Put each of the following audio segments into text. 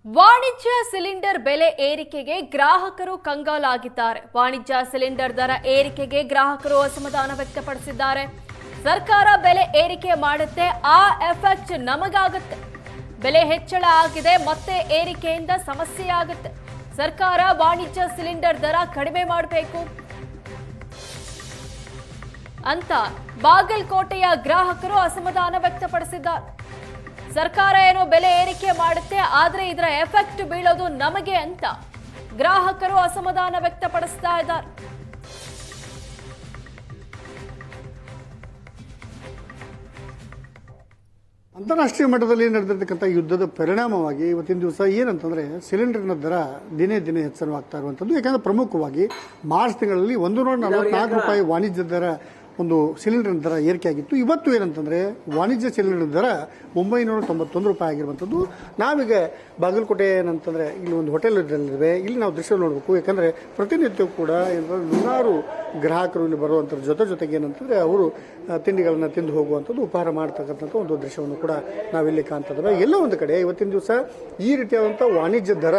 ವಾಣಿಜ್ಯ ಸಿಲಿಂಡರ್ ಬೆಲೆ ಏರಿಕೆಗೆ ಗ್ರಾಹಕರು ಕಂಗಾಲಾಗಿದ್ದಾರೆ. ವಾಣಿಜ್ಯ ಸಿಲಿಂಡರ್ ದರ ಏರಿಕೆಗೆ ಗ್ರಾಹಕರು ಅಸಮಾಧಾನ ವ್ಯಕ್ತಪಡಿಸಿದ್ದಾರೆ. ಸರ್ಕಾರ ಬೆಲೆ ಏರಿಕೆ ಮಾಡುತ್ತೆ, ಆ ಎಫೆಕ್ಟ್ ನಮಗಾಗುತ್ತೆ. ಬೆಲೆ ಹೆಚ್ಚಳ ಆಗಿದೆ, ಮತ್ತೆ ಏರಿಕೆಯಿಂದ ಸಮಸ್ಯೆ ಆಗುತ್ತೆ. ಸರ್ಕಾರ ವಾಣಿಜ್ಯ ಸಿಲಿಂಡರ್ ದರ ಕಡಿಮೆ ಮಾಡಬೇಕು ಅಂತ ಬಾಗಲಕೋಟೆಯ ಗ್ರಾಹಕರು ಅಸಮಾಧಾನ ವ್ಯಕ್ತಪಡಿಸಿದ್ದಾರೆ. ಸರ್ಕಾರ ಏನೋ ಬೆಲೆ ಏರಿಕೆ ಮಾಡುತ್ತೆ, ಆದ್ರೆ ಇದರ ಎಫೆಕ್ಟ್ ಬೀಳೋದು ನಮಗೆ ಅಂತ ಗ್ರಾಹಕರು ಅಸಮಾಧಾನ ವ್ಯಕ್ತಪಡಿಸ್ತಾ ಇದ್ದಾರೆ. ಅಂತಾರಾಷ್ಟ್ರೀಯ ಮಟ್ಟದಲ್ಲಿ ನಡೆದಿರ್ತಕ್ಕಂಥ ಯುದ್ಧದ ಪರಿಣಾಮವಾಗಿ ಇವತ್ತಿನ ದಿವಸ ಏನಂತಂದ್ರೆ ಸಿಲಿಂಡರ್ನ ದರ ದಿನೇ ದಿನೇ ಹೆಚ್ಚಳವಾಗ್ತಾ ಇರುವಂಥದ್ದು. ಯಾಕಂದ್ರೆ ಪ್ರಮುಖವಾಗಿ ಮಾರ್ಚ್ ತಿಂಗಳಲ್ಲಿ 144 ರೂಪಾಯಿ ವಾಣಿಜ್ಯ ದರ ಒಂದು ಸಿಲಿಂಡರ್ ದರ ಏರಿಕೆ ಆಗಿತ್ತು. ಇವತ್ತು ಏನಂತಂದ್ರೆ ವಾಣಿಜ್ಯ ಸಿಲಿಂಡರ್ ದರ 991 ರೂಪಾಯಿ ಆಗಿರುವಂಥದ್ದು. ನಾವೀಗ ಬಾಗಲಕೋಟೆ ಏನಂತಂದ್ರೆ ಇಲ್ಲಿ ಒಂದು ಹೋಟೆಲ್ ಇವೆ, ಇಲ್ಲಿ ನಾವು ದೃಶ್ಯ ನೋಡಬೇಕು. ಯಾಕಂದ್ರೆ ಪ್ರತಿನಿತ್ಯವೂ ಕೂಡ ನೂರಾರು ಗ್ರಾಹಕರು ಇಲ್ಲಿ ಬರುವಂಥ ಜೊತೆಗೆ ಏನಂತಂದ್ರೆ ಅವರು ತಿಂಡಿಗಳನ್ನ ತಿಂದು ಹೋಗುವಂಥದ್ದು, ಉಪಹಾರ ಮಾಡ್ತಕ್ಕಂಥ ಒಂದು ದೃಶ್ಯವನ್ನು ಕೂಡ ನಾವಿಲ್ಲಿ ಕಾಣ್ತಿದ್ದೇವೆ. ಎಲ್ಲ ಒಂದು ಕಡೆ ಇವತ್ತಿನ ದಿವಸ ಈ ರೀತಿಯಾದಂಥ ವಾಣಿಜ್ಯ ದರ,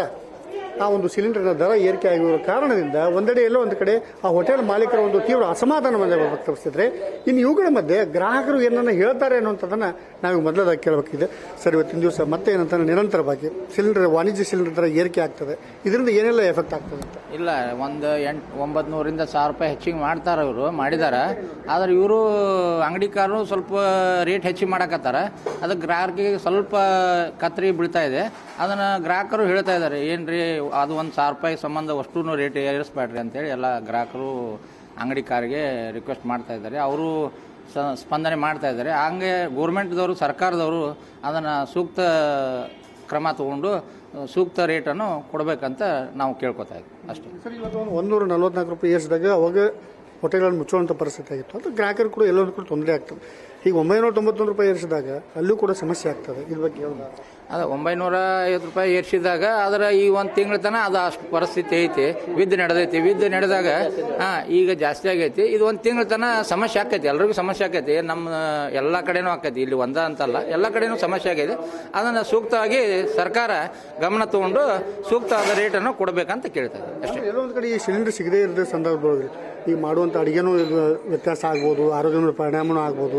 ಆ ಒಂದು ಸಿಲಿಂಡರ್ನ ದರ ಏರಿಕೆ ಆಗಿರುವ ಕಾರಣದಿಂದ ಒಂದೆಡೆ ಎಲ್ಲೋ ಒಂದು ಕಡೆ ಆ ಹೋಟೆಲ್ ಮಾಲೀಕರ ಒಂದು ತೀವ್ರ ಅಸಮಾಧಾನವನ್ನು ವ್ಯಕ್ತಪಡಿಸಿದ್ರೆ, ಇನ್ನು ಇವುಗಳ ಮಧ್ಯೆ ಗ್ರಾಹಕರು ಏನನ್ನ ಹೇಳ್ತಾರೆ ಅನ್ನುವಂಥದ್ದನ್ನ ನಾವು ಮೊದಲದಾಗಿ ಕೇಳಬೇಕಿದೆ. ಸರ್, ಇವತ್ತಿನ ದಿವಸ ಮತ್ತೆ ಏನಂತ ನಿರಂತರವಾಗಿ ವಾಣಿಜ್ಯ ಸಿಲಿಂಡರ್ ದರ ಏರಿಕೆ ಆಗ್ತದೆ, ಇದರಿಂದ ಏನೆಲ್ಲ ಎಫೆಕ್ಟ್ ಆಗ್ತದೆ ಅಂತ? ಇಲ್ಲ, ಒಂದು 900ರಿಂದ 1000 ರೂಪಾಯಿ ಹೆಚ್ಚಿಗೆ ಮಾಡ್ತಾರೆ, ಇವರು ಮಾಡಿದಾರೆ. ಆದ್ರೆ ಇವರು ಅಂಗಡಿಕಾರರು ಸ್ವಲ್ಪ ರೇಟ್ ಹೆಚ್ಚಿಗೆ ಮಾಡಕತ್ತಾರ. ಅದಕ್ಕೆ ಗ್ರಾಹಕರಿಗೆ ಸ್ವಲ್ಪ ಕತ್ರಿ ಬೀಳ್ತಾ ಇದೆ. ಅದನ್ನ ಗ್ರಾಹಕರು ಹೇಳ್ತಾ ಇದ್ದಾರೆ, ಏನ್ರಿ ಅದು 1000 ರೂಪಾಯಿ ಸಂಬಂಧ ಅಷ್ಟು ರೇಟ್ ಏರಿಸ್ಬೇಡ್ರಿ ಅಂತೇಳಿ ಎಲ್ಲ ಗ್ರಾಹಕರು ಅಂಗಡಿಕಾರಿಗೆ ರಿಕ್ವೆಸ್ಟ್ ಮಾಡ್ತಾ ಇದ್ದಾರೆ. ಅವರು ಸ್ಪಂದನೆ ಮಾಡ್ತಾ ಇದ್ದಾರೆ. ಹಂಗೆ ಗೋರ್ಮೆಂಟ್ದವರು, ಸರ್ಕಾರದವರು ಅದನ್ನು ಸೂಕ್ತ ಕ್ರಮ ತಗೊಂಡು ಸೂಕ್ತ ರೇಟನ್ನು ಕೊಡಬೇಕಂತ ನಾವು ಕೇಳ್ಕೊತಾ ಇದ್ವಿ ಅಷ್ಟೇ. ಸರ್, ಇವತ್ತು 144 ರೂಪಾಯಿ ಏರಿಸಿದಾಗ ಅವಾಗ ಹೋಟೆಲ್ಗಳನ್ನು ಮುಚ್ಚುವಂಥ ಪರಿಸ್ಥಿತಿ ಆಗಿತ್ತು. ಅದು ಗ್ರಾಹಕರು ಕೂಡ ಎಲ್ಲರೂ ಕೂಡ ತೊಂದರೆ ಆಗ್ತದೆ. ಈಗ 991 ರೂಪಾಯಿ ಏರಿಸಿದಾಗ ಅಲ್ಲೂ ಕೂಡ ಸಮಸ್ಯೆ ಆಗ್ತದೆ. ಇದ್ರ ಬಗ್ಗೆ ಅದು 950 ರೂಪಾಯಿ ಏರಿಸಿದಾಗ ಅದರ ಈ ಒಂದು ತಿಂಗಳ ತನಕ ಅದು ಅಷ್ಟು ಪರಿಸ್ಥಿತಿ ಐತಿ. ವಿದ್ಯೆ ನಡೆದಾಗ ಈಗ ಜಾಸ್ತಿ ಆಗೈತಿ. ಇದು ಒಂದು ತಿಂಗಳ ತನಕ ಸಮಸ್ಯೆ ಆಕೈತಿ, ಎಲ್ರಿಗೂ ಸಮಸ್ಯೆ ಆಕೈತಿ. ನಮ್ಮ ಎಲ್ಲ ಕಡೆನೂ ಆಕೈತಿ, ಇಲ್ಲಿ ಒಂದ ಅಂತಲ್ಲ, ಎಲ್ಲ ಕಡೆನೂ ಸಮಸ್ಯೆ ಆಗೈತಿ. ಅದನ್ನು ಸೂಕ್ತವಾಗಿ ಸರ್ಕಾರ ಗಮನ ತಗೊಂಡು ಸೂಕ್ತವಾದ ರೇಟನ್ನು ಕೊಡಬೇಕಂತ ಕೇಳ್ತಾರೆ ಅಷ್ಟೇ. ಎಲ್ಲೋ ಒಂದು ಕಡೆ ಈ ಸಿಲಿಂಡರ್ ಸಿಗದೇ ಇರೋ ಸಂದರ್ಭದೊಳಗೆ ಈಗ ಮಾಡುವಂಥ ಅಡುಗೆನೂ ವ್ಯತ್ಯಾಸ ಆಗ್ಬೋದು, ಆರೋಗ್ಯದ ಪರಿಣಾಮನೂ ಆಗ್ಬೋದು.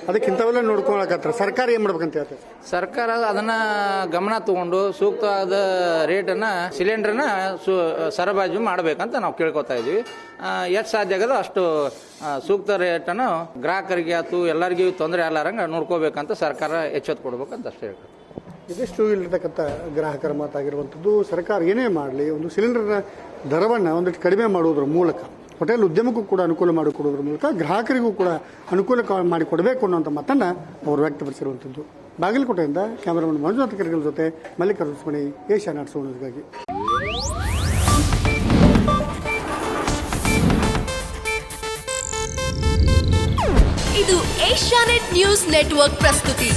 ಅದಕ್ಕೆ ಇಂಥವೆಲ್ಲ ನೋಡ್ಕೊಳಕತ್ತಾರೆ. ಸರ್ಕಾರ ಏನು ಮಾಡ್ಬೇಕಂತ ಹೇಳ್ತಾರೆ? ಸರ್ಕಾರ ಅದನ್ನ ಗಮನ ತಗೊಂಡು ಸೂಕ್ತವಾದ ರೇಟನ್ನು ಸಿಲಿಂಡರ್ನ ಸರಬರಾಜು ಮಾಡಬೇಕಂತ ನಾವು ಕೇಳ್ಕೊತಾ ಇದ್ದೀವಿ. ಎಷ್ಟು ಸಾಧ್ಯ ಆಗೋದು ಅಷ್ಟು ಸೂಕ್ತ ರೇಟನ್ನು ಗ್ರಾಹಕರಿಗೆ ಆಯ್ತು ಎಲ್ಲರಿಗೂ ತೊಂದರೆ ಆಗಲಾರಂಗೆ ನೋಡ್ಕೋಬೇಕಂತ ಸರ್ಕಾರ ಎಚ್ಚೆತ್ತು ಕೊಡ್ಬೇಕಂತ ಅಷ್ಟೇ ಹೇಳ್ತಾರೆ. ಇದಿಷ್ಟು ಇಲ್ಲಿರ್ತಕ್ಕಂಥ ಗ್ರಾಹಕರ ಮಾತಾಗಿರುವಂಥದ್ದು. ಸರ್ಕಾರ ಏನೇ ಮಾಡಲಿ, ಒಂದು ಸಿಲಿಂಡರ್ನ ದರವನ್ನು ಒಂದಿಷ್ಟು ಕಡಿಮೆ ಮಾಡುವುದರ ಮೂಲಕ ಹೋಟೆಲ್ ಉದ್ಯಮಕ್ಕೂ ಕೂಡ ಅನುಕೂಲ ಮಾಡಿಕೊಡೋದ್ರ ಮೂಲಕ ಗ್ರಾಹಕರಿಗೂ ಕೂಡ ಅನುಕೂಲ ಮಾಡಿಕೊಡಬೇಕು ಅನ್ನೋಂಥ ಮಾತನ್ನು ಅವರು ವ್ಯಕ್ತಪಡಿಸಿರುವಂಥದ್ದು. ಬಾಗಲಕೋಟೆಯಿಂದ ಕ್ಯಾಮರಾಮನ್ ಮಂಜುನಾಥ ಕೆರೆಗಳ ಜೊತೆ ಮಲ್ಲಿಕಾರ್ಜುನ ಸ್ವಾಮಿ, ಏಷ್ಯಾನೆಟ್ ನ್ಯೂಸ್ಗಾಗಿ. ಇದು ಏಷ್ಯಾನೆಟ್ ನ್ಯೂಸ್ ನೆಟ್ವರ್ಕ್ ಪ್ರಸ್ತುತಿ.